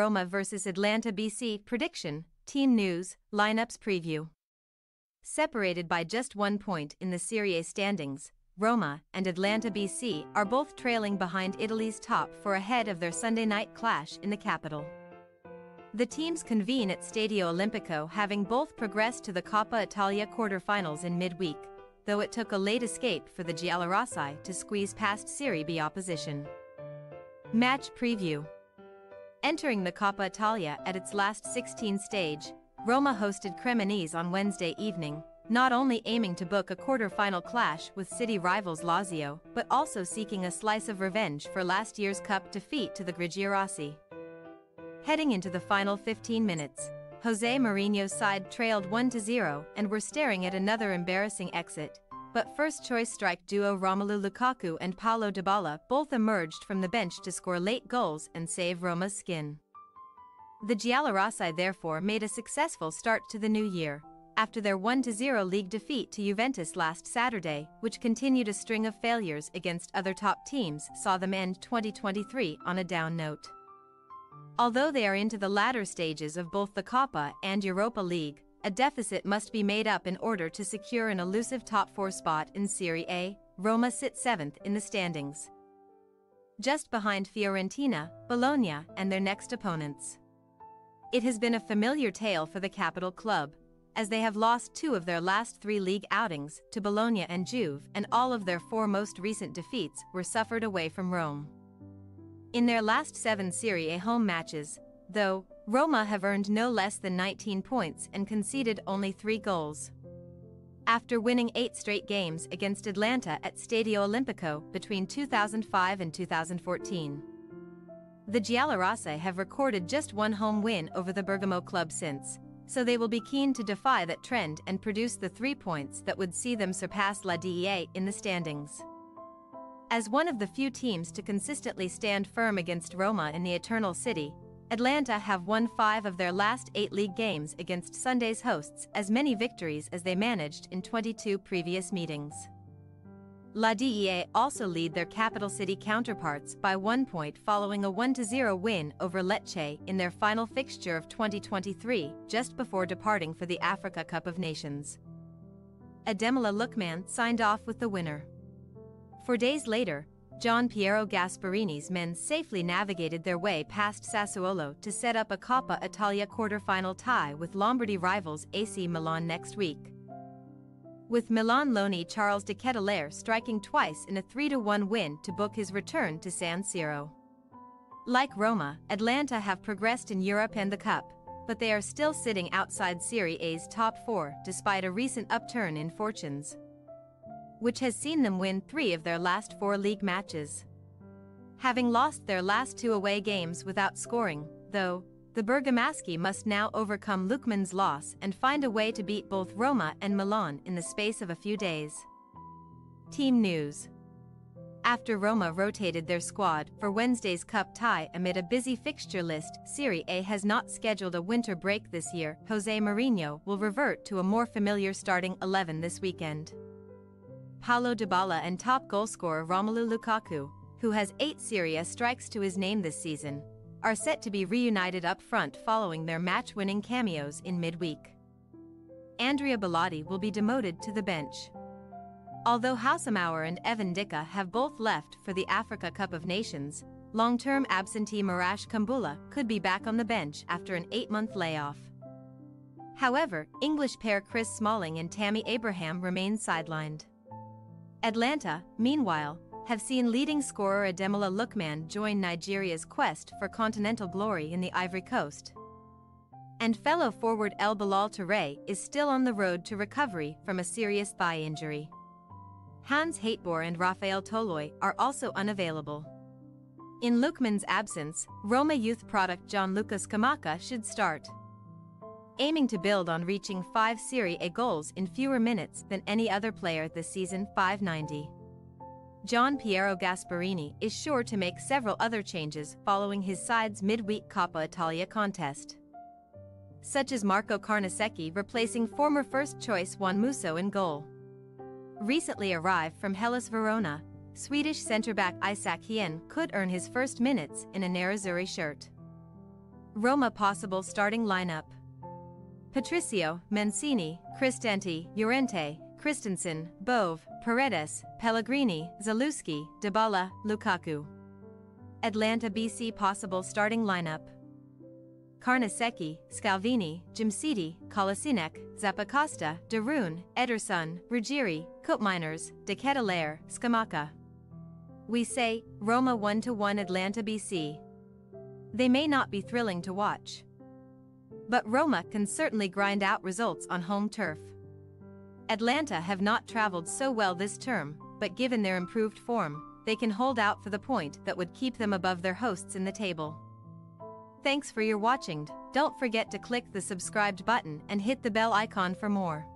Roma vs Atalanta BC prediction, team news, lineups preview. Separated by just 1 point in the Serie A standings, Roma and Atalanta BC are both trailing behind Italy's top four ahead of their Sunday night clash in the capital. The teams convene at Stadio Olimpico, having both progressed to the Coppa Italia quarter-finals in midweek, though it took a late escape for the Giallorossi to squeeze past Serie B opposition. Match preview. Entering the Coppa Italia at its last 16 stage, Roma hosted Cremonese on Wednesday evening, not only aiming to book a quarter-final clash with city rivals Lazio, but also seeking a slice of revenge for last year's cup defeat to the Grigiarossi. Heading into the final 15 minutes, Jose Mourinho's side trailed 1-0 and were staring at another embarrassing exit, but first-choice strike duo Romelu Lukaku and Paulo Dybala both emerged from the bench to score late goals and save Roma's skin. The Giallorossi therefore made a successful start to the new year, after their 1-0 league defeat to Juventus last Saturday, which continued a string of failures against other top teams, saw them end 2023 on a down note. Although they are into the latter stages of both the Coppa and Europa League, a deficit must be made up in order to secure an elusive top four spot in Serie A. Roma sit 7th in the standings, just behind Fiorentina, Bologna, and their next opponents. It has been a familiar tale for the capital club, as they have lost 2 of their last 3 league outings to Bologna and Juve, and all of their 4 most recent defeats were suffered away from Rome. In their last 7 Serie A home matches, though, Roma have earned no less than 19 points and conceded only 3 goals. After winning 8 straight games against Atalanta at Stadio Olimpico between 2005 and 2014. The Giallorossi have recorded just 1 home win over the Bergamo club since, so they will be keen to defy that trend and produce the 3 points that would see them surpass La Dea in the standings. As one of the few teams to consistently stand firm against Roma in the Eternal City, Atalanta have won 5 of their last 8 league games against Sunday's hosts, as many victories as they managed in 22 previous meetings. La Dea also lead their capital city counterparts by 1 point following a 1-0 win over Lecce in their final fixture of 2023, just before departing for the Africa Cup of Nations. Ademola Lookman signed off with the winner. 4 days later, Gian Piero Gasparini's men safely navigated their way past Sassuolo to set up a Coppa Italia quarter-final tie with Lombardy rivals AC Milan next week, with Milan loanee Charles de Ketelaere striking twice in a 3-1 win to book his return to San Siro. Like Roma, Atalanta have progressed in Europe and the Cup, but they are still sitting outside Serie A's top 4 despite a recent upturn in fortunes, which has seen them win 3 of their last 4 league matches. Having lost their last 2 away games without scoring, though, the Bergamaschi must now overcome Lookman's loss and find a way to beat both Roma and Milan in the space of a few days. Team news. After Roma rotated their squad for Wednesday's cup tie amid a busy fixture list, Serie A has not scheduled a winter break this year. Jose Mourinho will revert to a more familiar starting 11 this weekend. Paulo Dybala and top goalscorer Romelu Lukaku, who has 8 Serie A strikes to his name this season, are set to be reunited up front following their match-winning cameos in midweek. Andrea Bellotti will be demoted to the bench. Although Housemauer and Evan Dicka have both left for the Africa Cup of Nations, long-term absentee Marash Kumbula could be back on the bench after an 8-month layoff. However, English pair Chris Smalling and Tammy Abraham remain sidelined. Atalanta, meanwhile, have seen leading scorer Ademola Lookman join Nigeria's quest for continental glory in the Ivory Coast, and fellow forward El Bilal Touré is still on the road to recovery from a serious thigh injury. Hans Haetboer and Rafael Toloi are also unavailable. In Lookman's absence, Roma youth product Gianluca Scamacca should start, aiming to build on reaching 5 Serie A goals in fewer minutes than any other player this season. 590. Gian Piero Gasparini is sure to make several other changes following his side's midweek Coppa Italia contest, such as Marco Carnesecchi replacing former first-choice Juan Musso in goal. Recently arrived from Hellas Verona, Swedish centre-back Isak Hien could earn his first minutes in a Nerazzurri shirt. Roma possible starting lineup. Patricio, Mancini, Cristante, Llorente, Christensen, Bove, Paredes, Pellegrini, Zalewski, Dybala, Lukaku. Atalanta BC possible starting lineup. Carnesecchi, Scalvini, Jimsiti, Kolasinac, Zappacosta, Darun, Ederson, Ruggieri, Koopmeiners, De Ketelaere, Scamacca. We say, Roma 1-1 Atalanta BC. They may not be thrilling to watch, but Roma can certainly grind out results on home turf. Atalanta have not traveled so well this term, but given their improved form, they can hold out for the point that would keep them above their hosts in the table. Thanks for your watching. Don't forget to click the subscribed button and hit the bell icon for more.